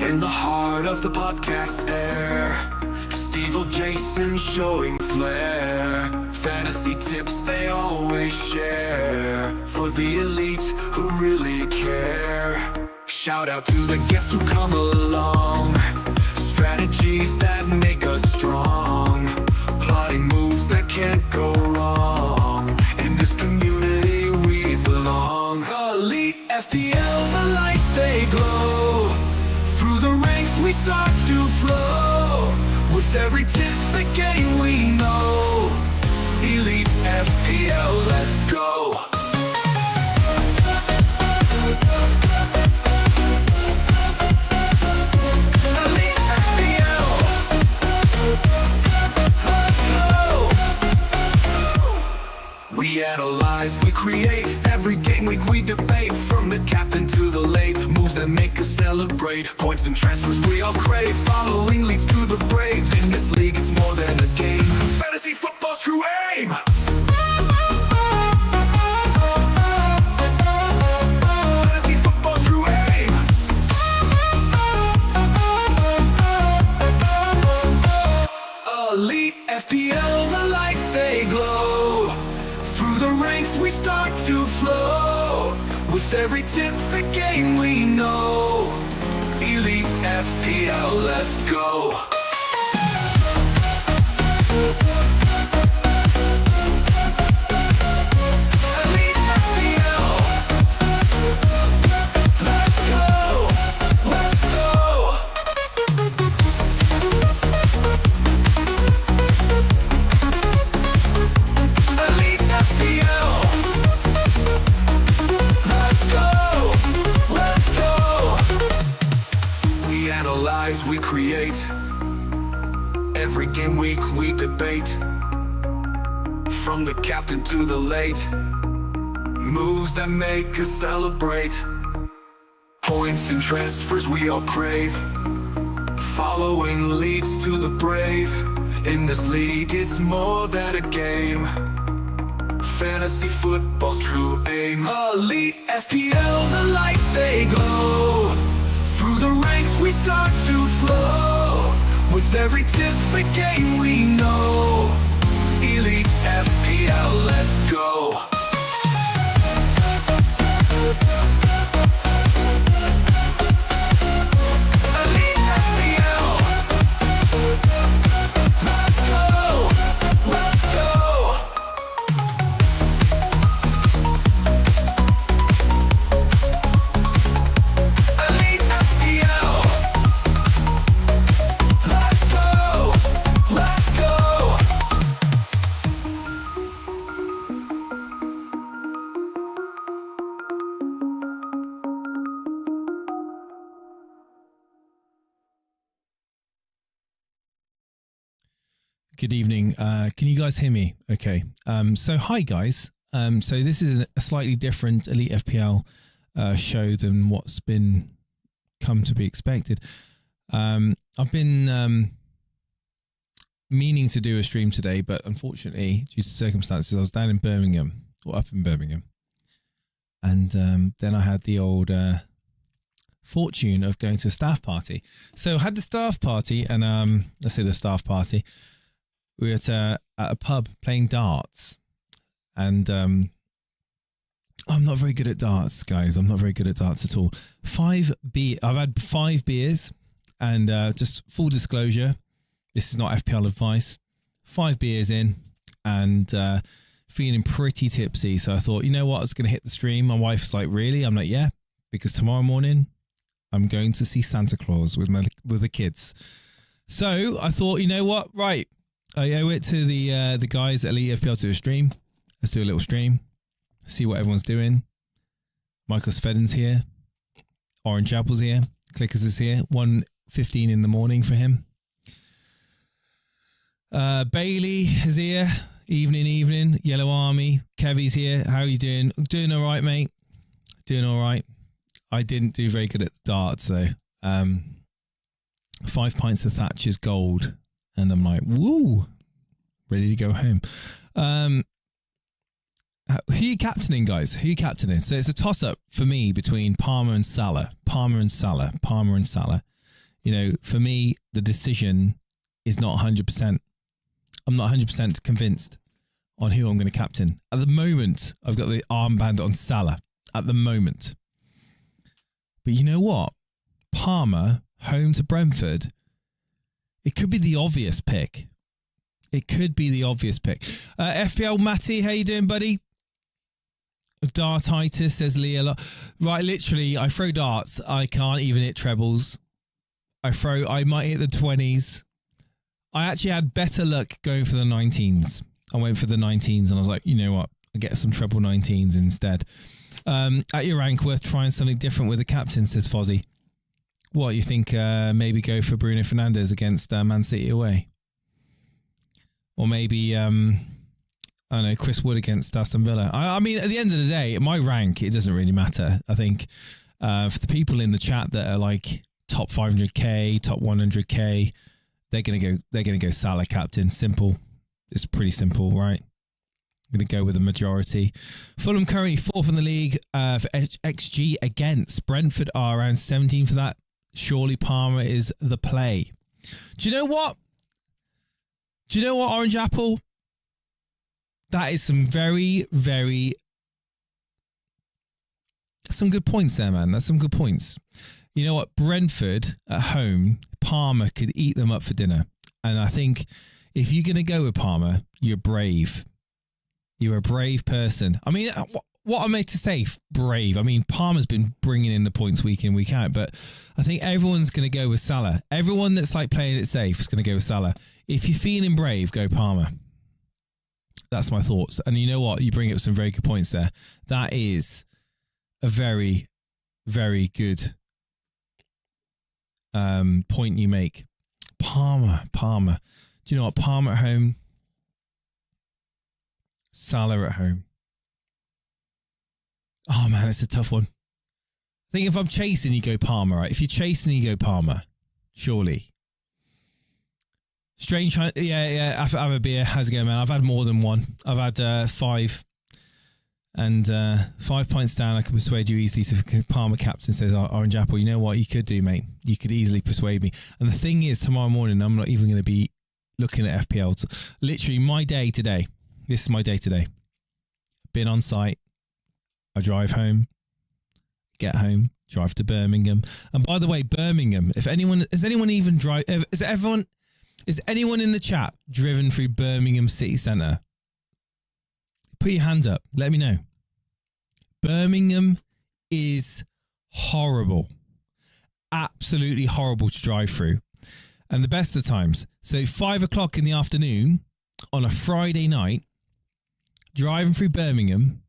In the heart of the podcast air, Steve or Jason showing flair. Fantasy tips they always share, for the elite who really care. Shout out to the guests who come along, strategies that make us strong, plotting moves that can't go wrong. In this community we belong. Elite FPL, the lights they glow. Through the ranks we start to flow. With every tip the game we know. Elite FPL, let's go. Elite FPL, let's go. We analyze, we create. Every game week we debate. From the captain to the late, moves that make us celebrate. Points and transfers we all crave. Following leads to the brave. In this league it's more than a game. Fantasy football's true aim. Fantasy football's true aim. Elite FPL, the lights they glow. Through the ranks we start to flow. With every tip the game we know. Elite FPL, let's go. Elite FPL, let's go. Let's go. Elite FPL, let's go. Let's go. We analyze, we create. Every game week we debate. From the captain to the late, moves that make us celebrate. Points and transfers we all crave. Following leads to the brave. In this league it's more than a game. Fantasy football's true aim. Elite FPL, the lights they glow. Through the ranks we start to flow. With every tip the game we know. Elite FPL, let's go. Elite FPL, let's go. Let's go. Elite FPL, let's go. Let's go. Good evening. Can you guys hear me? Okay. So hi guys. So this is a slightly different Elite FPL show than what's been come to be expected. I've been meaning to do a stream today, but unfortunately, due to circumstances, I was down in Birmingham or up in Birmingham, and then I had the old fortune of going to a staff party. So I had the staff party, and let's say the staff party. We were at a pub playing darts, and I'm not very good at darts, guys. I'm not very good at darts at all. I've had 5 beers, and just full disclosure, this is not FPL advice. 5 beers in, and feeling pretty tipsy. So I thought, you know what, I was going to hit the stream. My wife's like, really? I'm like, yeah, because tomorrow morning I'm going to see Santa Claus with the kids. So I thought, you know what, right. I owe it to the guys at Elite FPL to do a stream. Let's do a little stream. See what everyone's doing. Michael Svedden's here. Orange Apple's here. Clickers is here. 1:15 in the morning for him. Bailey is here. Evening. Yellow Army. Kevy's here. How are you doing? Doing all right, mate. Doing all right. I didn't do very good at darts, so 5 pints of Thatcher's Gold. And I'm like, woo, ready to go home. Who are you captaining, guys? Who are you captaining? So it's a toss-up for me between Palmer and Salah. you know, for me, the decision is not 100%. I'm not 100% convinced on who I'm going to captain. At the moment, I've got the armband on Salah at the moment. But you know what? Palmer, home to Brentford, it could be the obvious pick. It could be the obvious pick. FPL Matty, how you doing, buddy? Dartitis, says Leah. Right, literally, I throw darts. I can't even hit trebles. I might hit the 20s. I actually had better luck going for the 19s. I went for the 19s and I was like, you know what? I'll get some treble 19s instead. At your rank, worth trying something different with the captain, says Fozzie. What, you think maybe go for Bruno Fernandes against Man City away? Or maybe, I don't know, Chris Wood against Aston Villa. I mean, at the end of the day, my rank, it doesn't really matter. I think for the people in the chat that are like top 500k, top 100k, they're gonna go Salah captain. Simple. It's pretty simple, right? I'm going to go with the majority. Fulham currently 4th in the league for XG against. Brentford are around 17 for that. Surely Palmer is the play. Do you know what? Orange Apple? That is some very, very... some good points there, man. That's some good points. You know what? Brentford at home, Palmer could eat them up for dinner. And I think if you're going to go with Palmer, you're brave. You're a brave person. I mean, what am I to say? Brave. I mean, Palmer's been bringing in the points week in, week out, but I think everyone's going to go with Salah. Everyone that's like playing it safe is going to go with Salah. If you're feeling brave, go Palmer. That's my thoughts. And you know what? You bring up some very good points there. That is a very, very good point you make. Palmer. Do you know what? Palmer at home. Salah at home. Oh man, it's a tough one. I think if I'm chasing, you go Palmer, right? If you're chasing, you go Palmer. Surely. Strange. Yeah. Have a beer. How's it going, man? I've had more than one. I've had 5. And 5 points down, I can persuade you easily to Palmer captain, says Orange Apple. You know what you could do, mate? You could easily persuade me. And the thing is, tomorrow morning, I'm not even going to be looking at FPL. Literally, my day today. This is my day today. Been on site. I drive home. Get home. Drive to Birmingham. And by the way, Birmingham, is anyone in the chat driven through Birmingham City Centre? Put your hand up. Let me know. Birmingham is horrible. Absolutely horrible to drive through. And the best of times. So 5 o'clock in the afternoon on a Friday night, driving through Birmingham,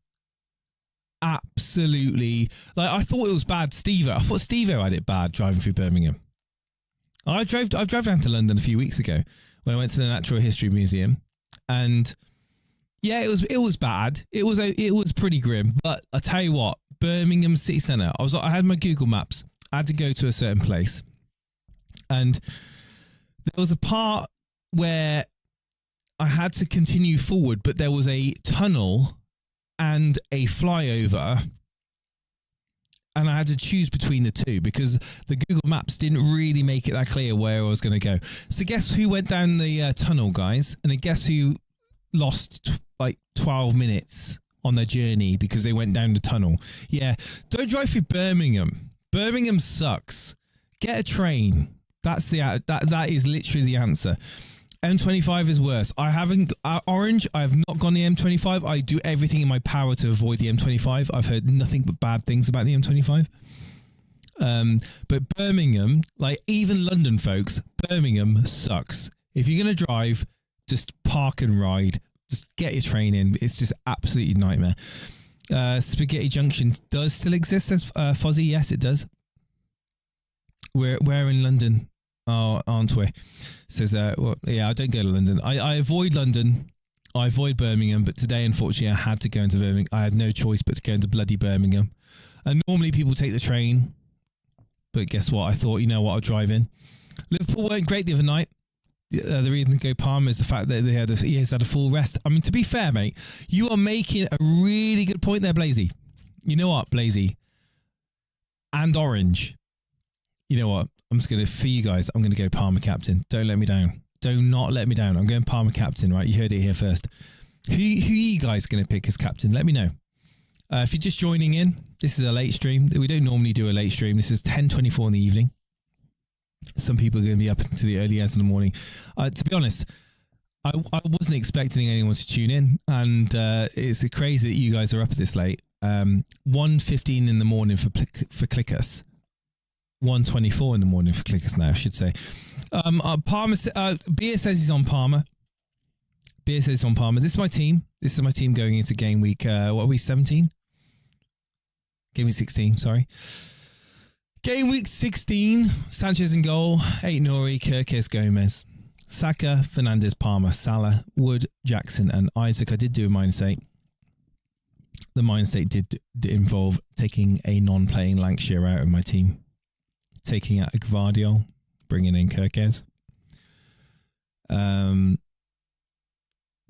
absolutely, like I thought it was bad. I thought Steve-O had it bad driving through Birmingham. I drove down to London a few weeks ago when I went to the Natural History Museum, and yeah, it was bad. It was pretty grim. But I tell you what, Birmingham City Centre. I had my Google Maps. I had to go to a certain place, and there was a part where I had to continue forward, but there was a tunnel and a flyover, and I had to choose between the two because the Google Maps didn't really make it that clear where I was going to go. So guess who went down the tunnel, guys? And then guess who lost like 12 minutes on their journey because they went down the tunnel? Yeah, don't drive through Birmingham. Birmingham sucks. Get a train. That is literally the answer. M25 is worse. I haven't Orange. I have not gone the M25. I do everything in my power to avoid the M25. I've heard nothing but bad things about the M25. But Birmingham, like even London folks, Birmingham sucks. If you're gonna drive, just park and ride. Just get your train in. It's just absolutely nightmare. Spaghetti Junction does still exist, says Fozzie. Yes, it does. We're in London. Oh, aren't we? Says, well, yeah, I don't go to London. I avoid London. I avoid Birmingham, but today, unfortunately, I had to go into Birmingham. I had no choice but to go into bloody Birmingham. And normally people take the train, but guess what? I thought, you know what, I'll drive in. Liverpool weren't great the other night. The reason to go Palmer is the fact that he has had a full rest. I mean, to be fair, mate, you are making a really good point there, Blazy. You know what, Blazy? And Orange. You know what? I'm just going to, for you guys, I'm going to go Palmer captain. Don't let me down. Do not let me down. I'm going Palmer captain, right? You heard it here first. Who are you guys going to pick as captain? Let me know. If you're just joining in, this is a late stream. We don't normally do a late stream. This is 10:24 in the evening. Some people are going to be up into the early hours in the morning. To be honest, I wasn't expecting anyone to tune in, and it's crazy that you guys are up this late. 1:15 in the morning for Clickers. 1:24 in the morning for Clickers now, I should say. Palmer, Beer says he's on Palmer. Beer says he's on Palmer. This is my team. This is my team going into game week. What are we, 17? Game week 16, sorry. Game week 16. Sanchez in goal. 8 Nori, Kirkes, Gomez. Saka, Fernandez, Palmer, Salah, Wood, Jackson, and Isaac. I did do a -8. The -8 did involve taking a non-playing Lancashire out of my team. Taking out Gvardiol, bringing in Kirkes.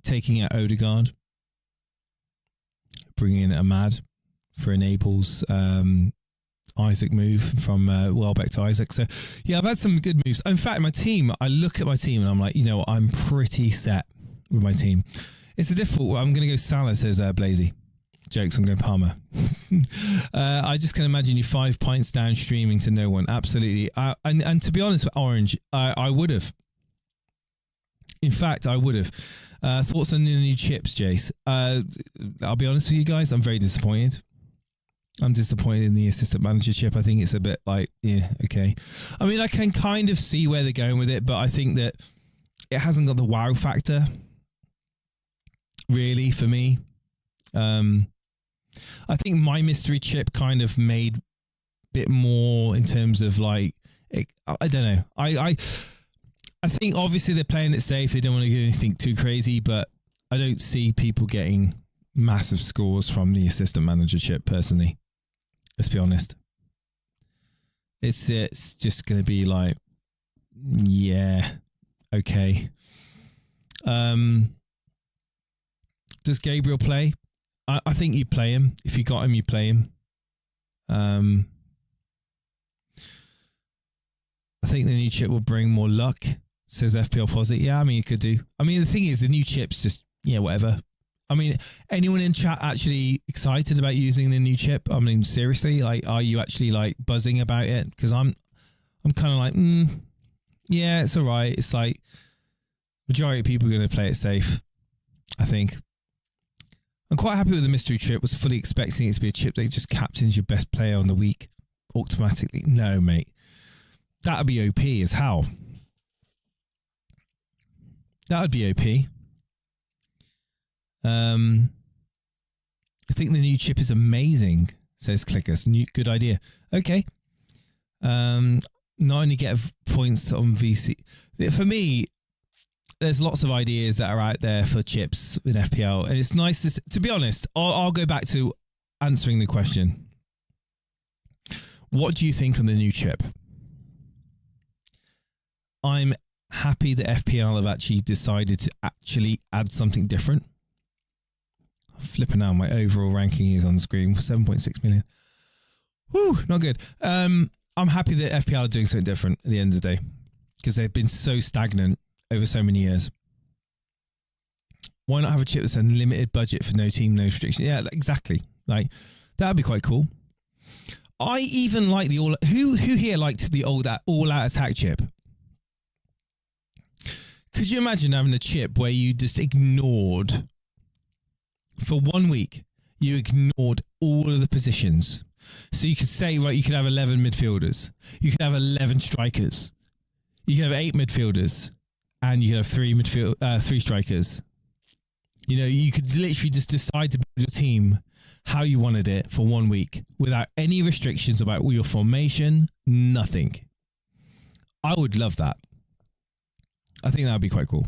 Taking out Odegaard, bringing in Ahmad for Naples. Isaac move from Welbeck to Isaac. So yeah, I've had some good moves. In fact, my team, I look at my team and I'm like, you know what, I'm pretty set with my team. It's a difficult one. I'm going to go Salah, says Blazy. Jokes, I'm going Palmer. I just can imagine you 5 pints down streaming to no one. Absolutely. And to be honest with Orange, I would have. In fact, I would have. Thoughts on the new chips, Jace? I'll be honest with you guys, I'm very disappointed. I'm disappointed in the assistant manager chip. I think it's a bit like, yeah, okay. I mean, I can kind of see where they're going with it, but I think that it hasn't got the wow factor, really, for me. I think my mystery chip kind of made a bit more in terms of like, I don't know. I think obviously they're playing it safe. They don't want to do anything too crazy, but I don't see people getting massive scores from the assistant manager chip personally. Let's be honest. It's just going to be like, yeah, okay. Does Gabriel play? I think you play him. If you got him, you play him. I think the new chip will bring more luck, says FPL Posit. Yeah, I mean, you could do. I mean, the thing is, the new chip's just, yeah, whatever. I mean, anyone in chat actually excited about using the new chip? I mean, seriously, like, are you actually like buzzing about it? Because I'm kind of like, yeah, it's all right. It's like majority of people are going to play it safe, I think. I'm quite happy with the mystery chip. Was fully expecting it to be a chip that just captains your best player on the week automatically. No, mate. That would be OP as hell. That would be OP. I think the new chip is amazing, says Clickers. Good idea. Okay. Not only get points on VC. For me, there's lots of ideas that are out there for chips in FPL, and it's nice to be honest. I'll go back to answering the question. What do you think on the new chip? I'm happy that FPL have actually decided to actually add something different. Flipping out, my overall ranking is on the screen for 7.6 million. Whew, not good. I'm happy that FPL are doing something different at the end of the day, because they've been so stagnant over so many years. Why not have a chip that's a limited budget for no team, no restriction? Yeah, exactly. Like, that'd be quite cool. I even like the who here liked the all-out attack chip? Could you imagine having a chip where you just ignored, for 1 week, you ignored all of the positions? So you could say, right, you could have 11 midfielders. You could have 11 strikers. You could have 8 midfielders. And you could have 3 strikers. You know, you could literally just decide to build your team how you wanted it for 1 week without any restrictions about your formation, nothing. I would love that. I think that would be quite cool.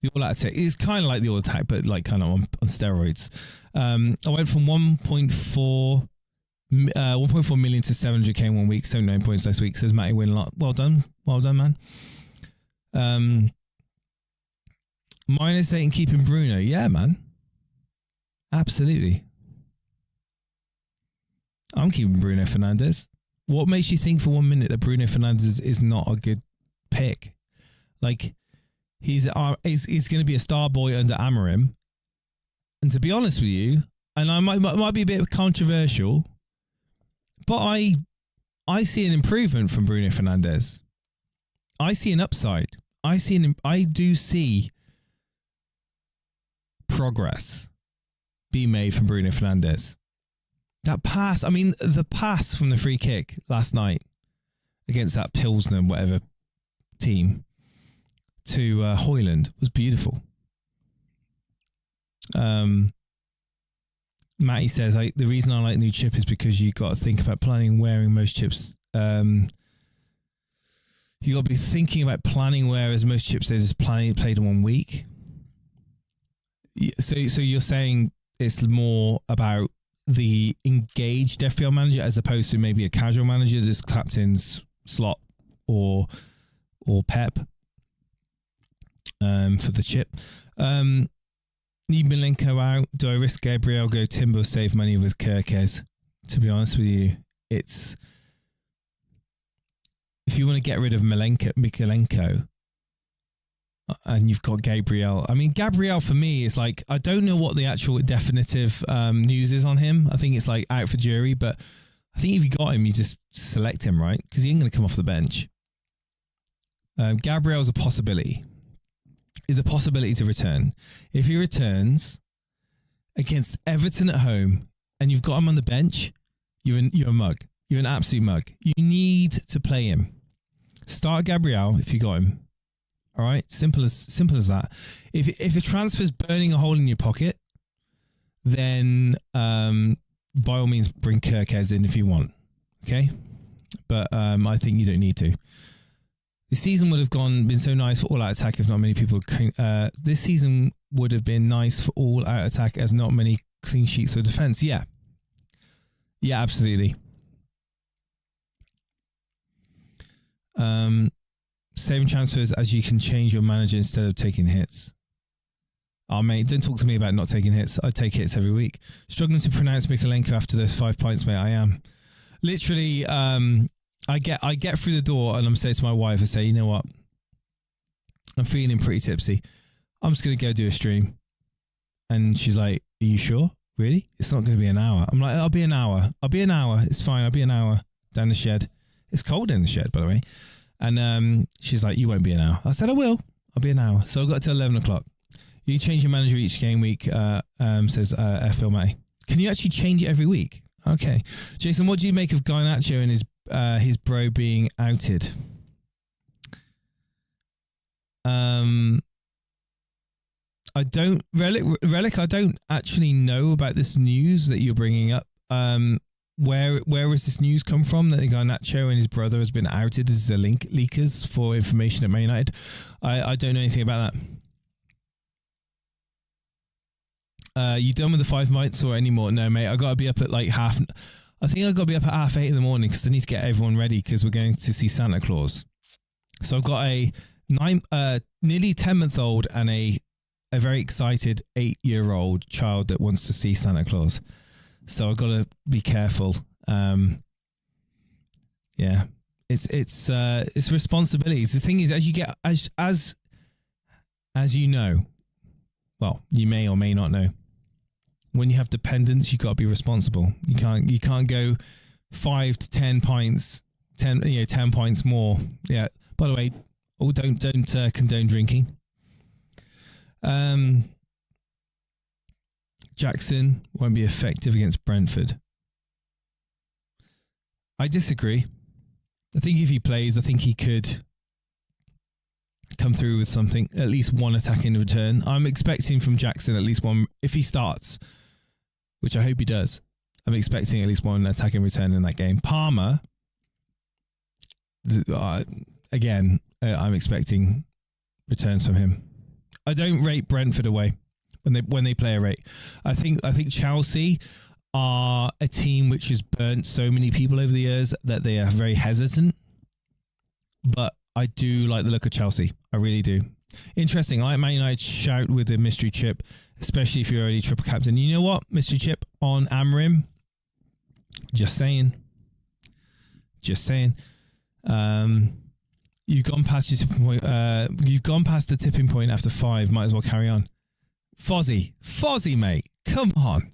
The all-out attack is kind of like the all attack, but like kind of on steroids. I went from 1.4 million to 700k in 1 week, 79 points last week, says Matty Winlock. Well done, man. -8 and keeping Bruno. Yeah, man. Absolutely. I'm keeping Bruno Fernandes. What makes you think for 1 minute that Bruno Fernandes is not a good pick? Like, he's going to be a star boy under Amorim. And to be honest with you, and I might be a bit controversial, but I see an improvement from Bruno Fernandes. I see an upside. I do see progress being made from Bruno Fernandes. That pass, I mean, the pass from the free kick last night against that Pilsner, whatever team, to Højlund was beautiful. Matty says, the reason I like new chip is because you got to think about planning wearing most chips. You got to be thinking about planning, whereas most chips is played in 1 week. So you're saying it's more about the engaged FPL manager as opposed to maybe a casual manager, just captain's slot or Pep for the chip. Need Milenko out. Do I risk Gabriel, go Timber, save money with Kirkes? To be honest with you, it's if you want to get rid of Mikalenko and you've got Gabriel. I mean, Gabriel for me is like, I don't know what the actual definitive news is on him. I think it's like out for jury, but I think if you got him, you just select him, right? Because he ain't going to come off the bench. Gabriel's a possibility. Is a possibility to return. If he returns against Everton at home and you've got him on the bench, you're a mug. You're an absolute mug. You need to play him. Start Gabriel if you got him. All right, simple as that. If a transfer's burning a hole in your pocket, then by all means bring Kirkes in if you want. Okay, but I think you don't need to. The season would have been so nice for all out attack if not many people. This season would have been nice for all out attack as not many clean sheets for defense. Yeah, absolutely. Saving transfers as you can change your manager instead of taking hits. Oh mate, don't talk to me about not taking hits. I take hits every week. Struggling to pronounce Mikalenko after those 5 points, mate. I am literally. I get through the door and I'm saying to my wife, I say, you know what? I'm feeling pretty tipsy. I'm just going to go do a stream. And she's like, are you sure? Really? It's not going to be an hour. I'm like, I'll be an hour. It's fine. I'll be an hour down the shed. It's cold in the shed, by the way. And she's like, you won't be an hour. I said, I will. I'll be an hour. So I got till 11 o'clock. You change your manager each game week, says FPL Matty. Can you actually change it every week? Okay. Jason, what do you make of Garnacho and his bro being outed? I don't Relic. I don't actually know about this news that you're bringing up. Where has this news come from that Garnacho and his brother has been outed as the leakers for information at Man United? I don't know anything about that. You done with the 5 nights or any more? No, mate. I got to be up at like I think I got to be up at 8:30 in the morning because I need to get everyone ready because we're going to see Santa Claus. So I've got a nearly 10-month-old and a very excited 8-year-old child that wants to see Santa Claus. So I've got to be careful. Yeah, it's responsibilities. The thing is, as you get as you know, well, you may or may not know, when you have dependents, you got to be responsible. You can't go 5 to 10 pints, 10 pints more. Yeah. By the way, don't condone drinking. Jackson won't be effective against Brentford. I disagree. I think if he plays, I think he could come through with something, at least one attack in return. I'm expecting from Jackson at least one, if he starts, which I hope he does. I'm expecting at least one attack in return in that game. Palmer, again, I'm expecting returns from him. I don't rate Brentford away when they play a rate. I think Chelsea are a team which has burnt so many people over the years that they are very hesitant. But I do like the look of Chelsea. I really do. Interesting. I like Man United shout with the mystery chip, especially if you're already triple captain. You know what? Mystery chip on Amorim. Just saying. Just saying. You've gone past your tipping point. You've gone past the tipping point after 5. Might as well carry on. Fozzie, mate. Come on.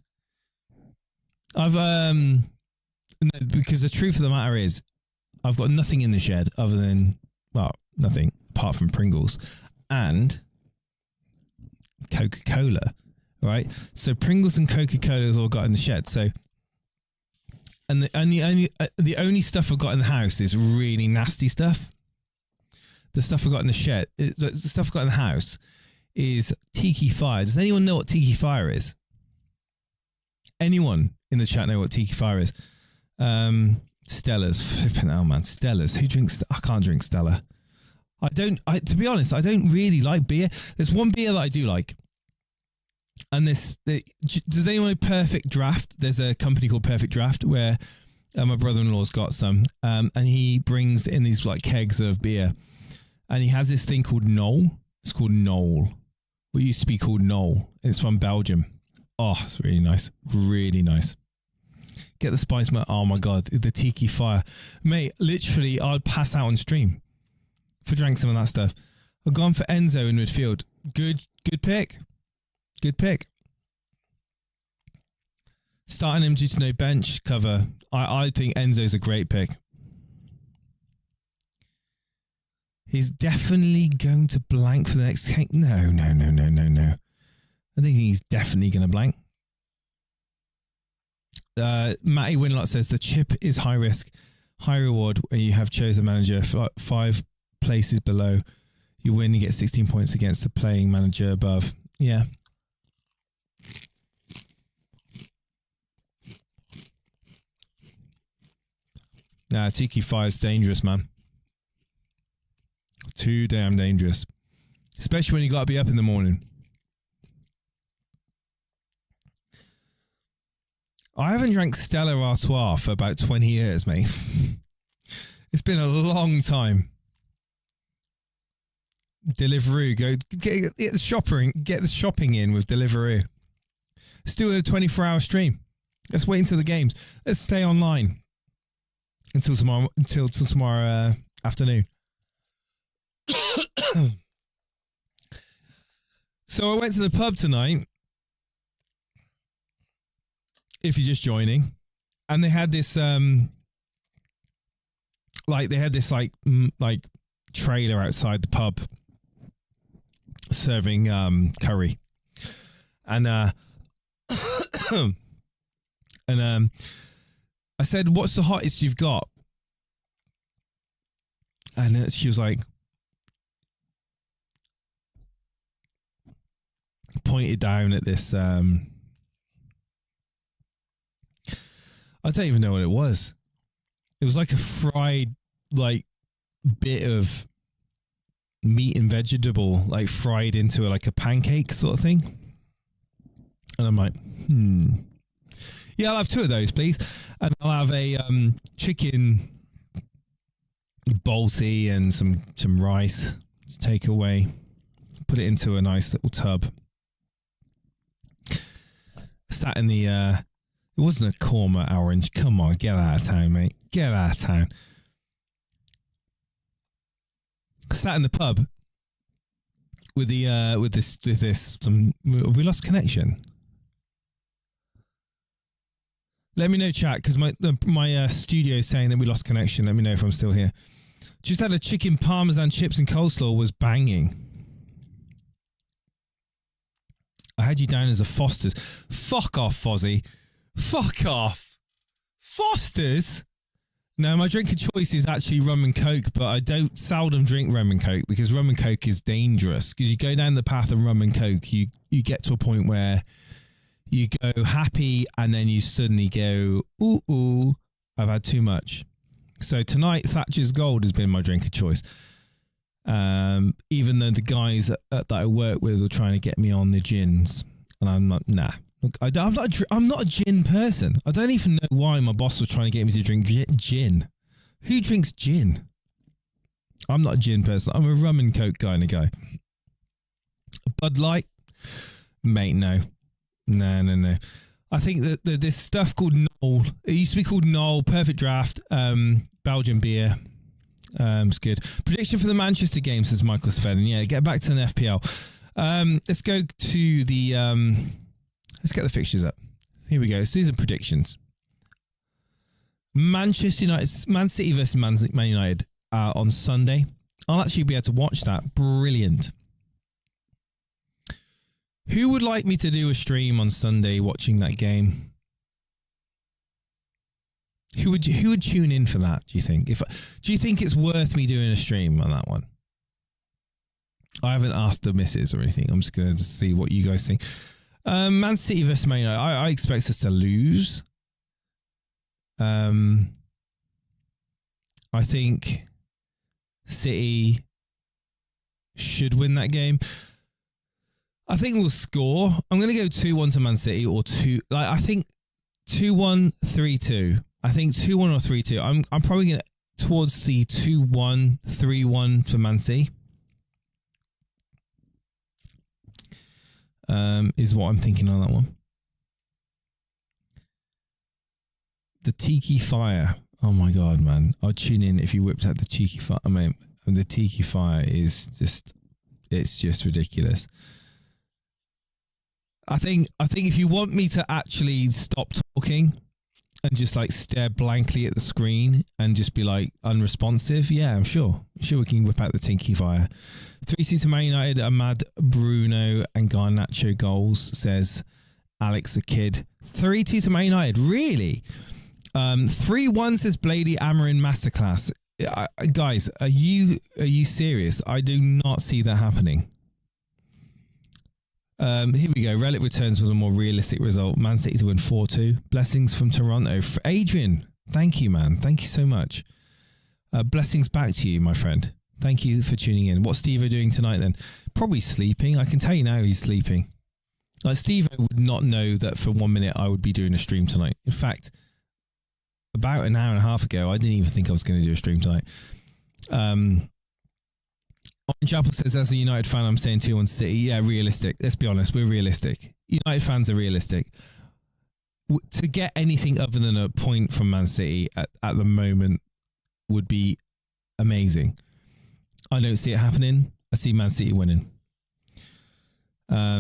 No, because the truth of the matter is, I've got nothing in the shed other than, well, nothing apart from Pringles and Coca-Cola, right? So Pringles and Coca-Cola is all got in the shed. So, and the only stuff I've got in the house is really nasty stuff. The stuff I've got in the shed, the stuff I've got in the house is Tiki Fire. Does anyone know what Tiki Fire is? Anyone in the chat know what Tiki Fire is? Stella's. Flipping hell, man. Stella's. Who drinks? I can't drink Stella. To be honest, I don't really like beer. There's one beer that I do like. And does anyone know Perfect Draft? There's a company called Perfect Draft where my brother-in-law's got some. And he brings in these like kegs of beer. And he has this thing called Knoll. It's called Knoll. What used to be called Knoll. It's from Belgium. Oh, it's really nice. Really nice. Get the spice, mate. Oh my God. The Tiki Fire. Mate, literally, I'd pass out on stream if I drank some of that stuff. I've gone for Enzo in midfield. Good pick. Good pick. Starting him due to no bench cover. I think Enzo's a great pick. He's definitely going to blank for the next game. No. I think he's definitely going to blank. Matty Winlot says the chip is high risk, high reward when you have chosen manager 5 places below. You win, you get 16 points against the playing manager above. Yeah. Nah, Tiki Fire's dangerous, man. Too damn dangerous. Especially when you got to be up in the morning. I haven't drank Stella Artois for about 20 years, mate. It's been a long time. Deliveroo. Go get the shopping in with Deliveroo. Let's do a 24-hour stream. Let's wait until the games. Let's stay online until tomorrow afternoon. So I went to the pub tonight. If you're just joining, and they had this trailer outside the pub serving curry, and I said, "What's the hottest you've got?" And she was like, pointed down at this. I don't even know what it was. It was like a fried, like, bit of meat and vegetable, like fried into like a pancake sort of thing. And I'm like, yeah, I'll have 2 of those, please. And I'll have a chicken balti and some rice to take away. Put it into a nice little tub. Sat in the it wasn't a Korma orange. Come on, get out of town, mate. Get out of town. Sat in the pub with this. We lost connection. Let me know, chat, because my studio is saying that we lost connection. Let me know if I'm still here. Just had a chicken parmesan chips and coleslaw was banging. I had you down as a Foster's. Fuck off, Fozzie. Fuck off. Foster's? No, my drink of choice is actually rum and coke, but I don't seldom drink rum and coke because rum and coke is dangerous. Because you go down the path of rum and coke, you get to a point where you go happy and then you suddenly go, ooh, I've had too much. So tonight, Thatcher's Gold has been my drink of choice. Even though the guys that I work with are trying to get me on the gins, and I'm not. Nah, look, I'm not a gin person. I don't even know why my boss was trying to get me to drink gin. Who drinks gin? I'm not a gin person. I'm a rum and coke kind of guy. Bud Light, mate. No. I think that this stuff called Knoll, it used to be called Knoll, Perfect Draft, Belgian beer. It's good. Prediction for the Manchester game, says Michael Sven. Yeah, get back to an FPL. Let's go to the, let's get the fixtures up. Here we go. So these are predictions. Manchester United, Man City versus Man United on Sunday. I'll actually be able to watch that. Brilliant. Who would like me to do a stream on Sunday watching that game? Who would tune in for that, do you think? Do you think it's worth me doing a stream on that one? I haven't asked the missus or anything. I'm just going to see what you guys think. Man City versus Man United. I expect us to lose. I think City should win that game. I think we'll score. I'm going to go 2-1 to Man City or 2. Like I think 2-1, 3-2. I think 2-1 or 3-2. I'm probably going towards the 2-1, 3-1 for Man City. Is what I'm thinking on that one. The Tiki Fire. Oh my God, man. I'd tune in if you whipped out the Tiki Fire. I mean, the Tiki Fire is just, it's just ridiculous. I think if you want me to actually stop talking and just like stare blankly at the screen and just be like unresponsive, yeah, I'm sure we can whip out the Tinky Fire. 3-2 to Man United, Ahmad, Bruno and Garnacho goals, says Alex a Kid. 3-2 to Man United, really? 3-1 says Blady Amarin Masterclass. Guys, are you serious? I do not see that happening. Here we go. Relic returns with a more realistic result. Man City to win 4-2. Blessings from Toronto. For Adrian, thank you, man. Thank you so much. Blessings back to you, my friend. Thank you for tuning in. What's Steve-O doing tonight then? Probably sleeping. I can tell you now he's sleeping. Like Steve-O would not know that for 1 minute I would be doing a stream tonight. In fact, about an hour and a half ago, I didn't even think I was going to do a stream tonight. Orange Apple says, as a United fan, I'm saying 2-1 City. Yeah, realistic. Let's be honest, we're realistic. United fans are realistic. To get anything other than a point from Man City at the moment would be amazing. I don't see it happening. I see Man City winning.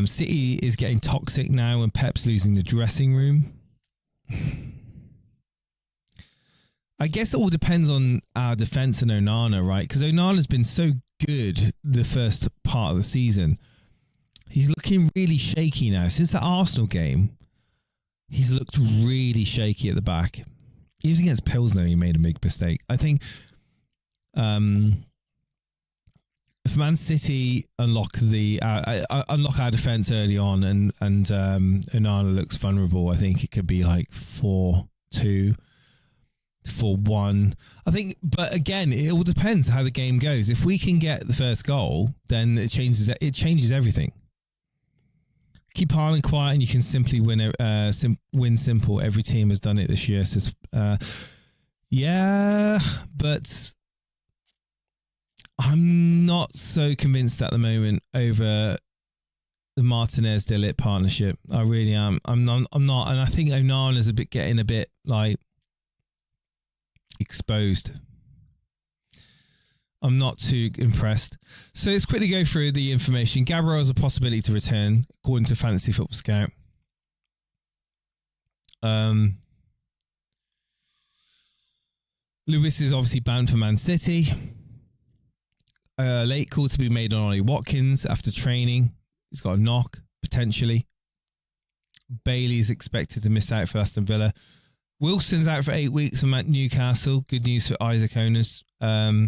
City is getting toxic now and Pep's losing the dressing room. I guess it all depends on our defence and Onana, right? Because Onana's been so good the first part of the season. He's looking really shaky now. Since the Arsenal game, he's looked really shaky at the back. Even against Pilsner, he made a big mistake. I think if Man City unlock our defence early on and Onana looks vulnerable, I think it could be like 4-2. 4-1. I think, but again, it all depends how the game goes. If we can get the first goal, then it changes everything. Keep Haaland quiet and you can simply win simple. Every team has done it this year. Says, yeah, but I'm not so convinced at the moment over the Martinez De Ligt partnership. I really am. I'm not, and I think Onana's getting a bit like exposed. I'm not too impressed. So let's quickly go through the information. Gabriel has a possibility to return, according to Fantasy Football Scout. Lewis is obviously banned for Man City. Late call to be made on Ollie Watkins after training. He's got a knock, potentially. Bailey is expected to miss out for Aston Villa. Wilson's out for 8 weeks from Newcastle. Good news for Isaac owners. No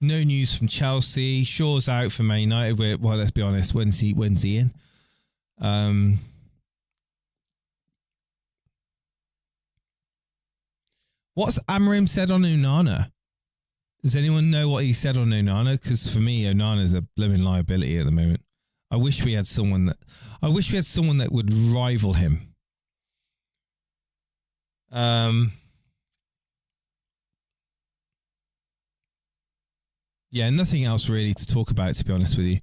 news from Chelsea. Shaw's out for Man United. Well, let's be honest. When's he in? What's Amarim said on Onana? Does anyone know what he said on Onana? Because for me, Onana's a blooming liability at the moment. I wish we had someone that would rival him. Yeah, nothing else really to talk about, to be honest with you,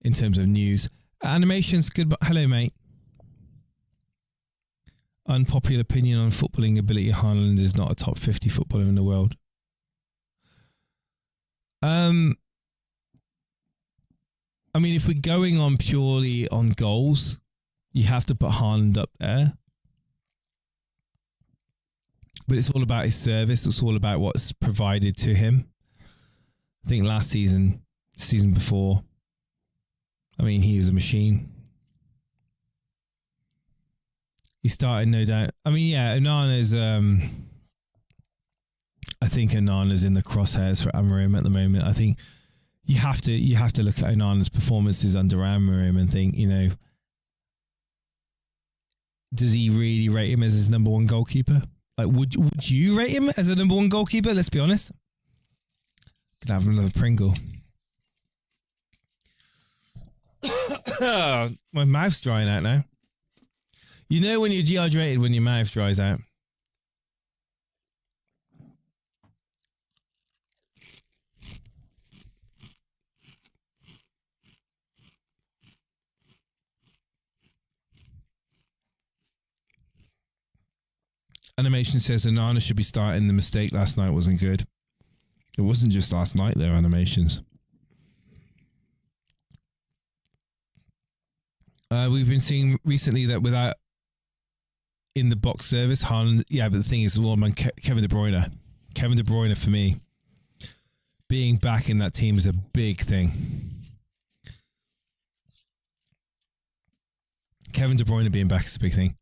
in terms of news. Animations, good. Hello, mate. Unpopular opinion on footballing ability. Haaland is not a top 50 footballer in the world. I mean, if we're going on purely on goals, you have to put Haaland up there. But it's all about his service. It's all about what's provided to him. I think last season before, I mean, he was a machine. He started, no doubt. I mean, yeah, Onana's. I think Onana's in the crosshairs for Amorim at the moment. I think you have to look at Onana's performances under Amorim and think, you know, does he really rate him as his number one goalkeeper? Like, would you rate him as a number one goalkeeper? Let's be honest. Could have another Pringle. My mouth's drying out now. You know when you're dehydrated when your mouth dries out. Animation says Onana should be starting. The mistake last night wasn't good. It wasn't just last night, though, Animations. We've been seeing recently that without in the box service, Haaland, yeah, but the thing is, well, man, Kevin De Bruyne. Kevin De Bruyne, for me, being back in that team is a big thing. Kevin De Bruyne being back is a big thing.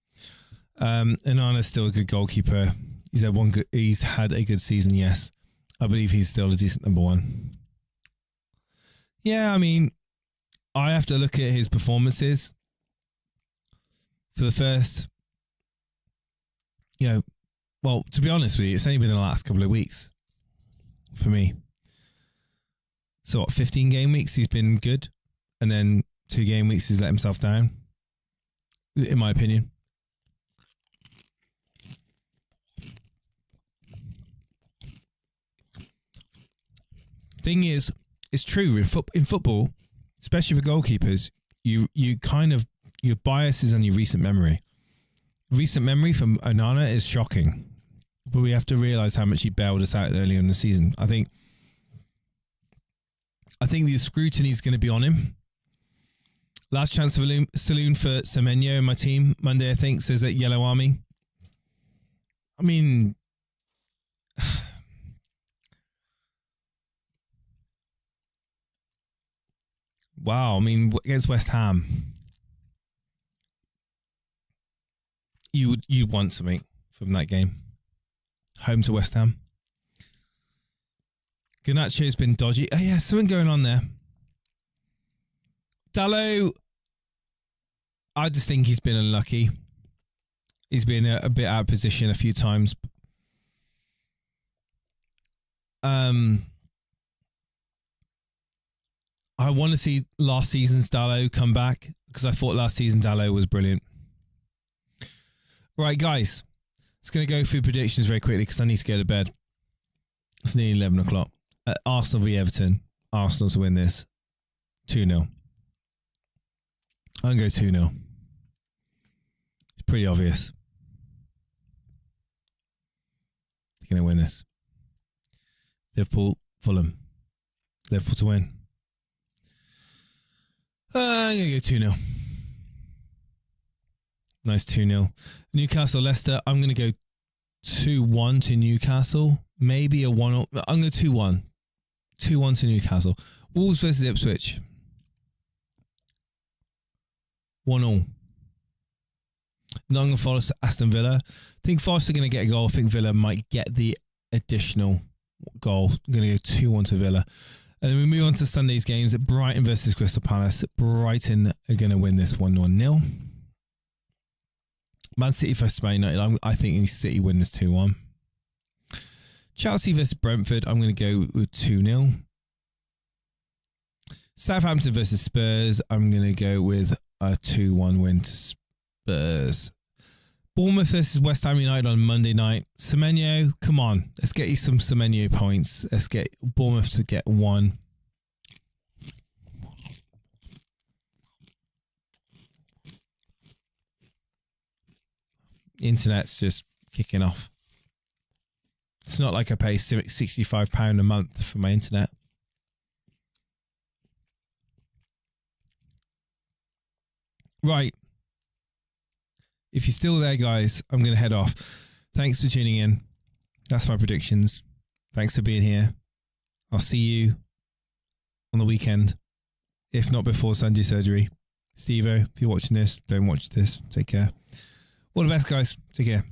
Onana's still a good goalkeeper. He's had a good season, yes. I believe he's still a decent number one. Yeah, I mean, I have to look at his performances for the first, you know, well, to be honest with you, it's only been the last couple of weeks for me. So, what, 15 game weeks he's been good, and then 2 game weeks he's let himself down, in my opinion. Thing is, it's true in football, especially for goalkeepers. You kind of, your bias is on your recent memory. Recent memory from Onana is shocking, but we have to realise how much he bailed us out earlier in the season. I think the scrutiny is going to be on him. Last chance saloon for Semenyo in my team Monday, I think, says at Yellow Army. I mean, wow, I mean, against West Ham, you'd want something from that game. Home to West Ham. Garnacho's been dodgy. Oh, yeah, something going on there. Dalot, I just think he's been unlucky. He's been a bit out of position a few times. I want to see last season's Dalot come back because I thought last season Dalot was brilliant. Right, guys. Just going to go through predictions very quickly because I need to go to bed. It's nearly 11 o'clock. Arsenal v Everton. Arsenal to win this. 2-0. I'm going to go 2-0. It's pretty obvious. They're going to win this. Liverpool, Fulham. Liverpool to win. I'm going to go 2-0. Nice 2-0. Newcastle, Leicester. I'm going to go 2-1 to Newcastle. Maybe a 1. I'm going to 2-1. 2-1 to Newcastle. Wolves versus Ipswich. 1-1. Nottingham Forest, Aston Villa. I think Forest are going to get a goal. I think Villa might get the additional goal. I'm going to go 2-1 to Villa. And then we move on to Sunday's games. Brighton versus Crystal Palace. Brighton are going to win this 1-0. Man City versus Man United. I think City win this 2-1. Chelsea versus Brentford. I'm going to go with 2-0. Southampton versus Spurs. I'm going to go with a 2-1 win to Spurs. Bournemouth versus West Ham United on Monday night. Semenyo, come on. Let's get you some Semenyo points. Let's get Bournemouth to get 1. internet's just kicking off. It's not like I pay £65 a month for my internet. Right. If you're still there, guys, I'm going to head off. Thanks for tuning in. That's my predictions. Thanks for being here. I'll see you on the weekend, if not before Sunday surgery. Steve-O, if you're watching this, don't watch this. Take care. All the best, guys. Take care.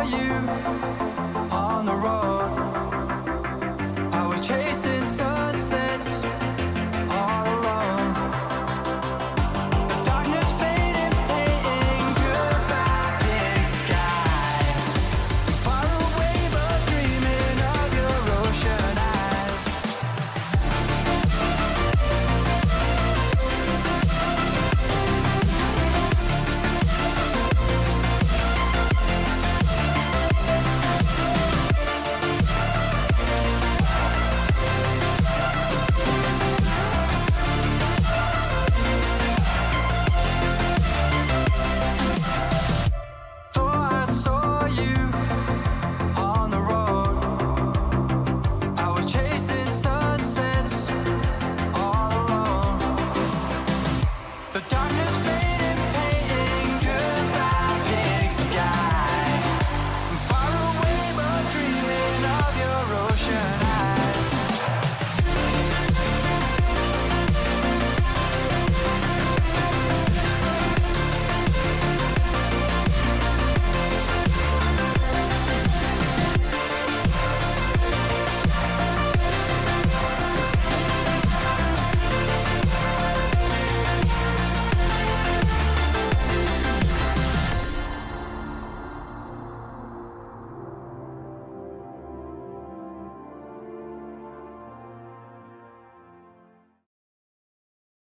You on the road, I was chasing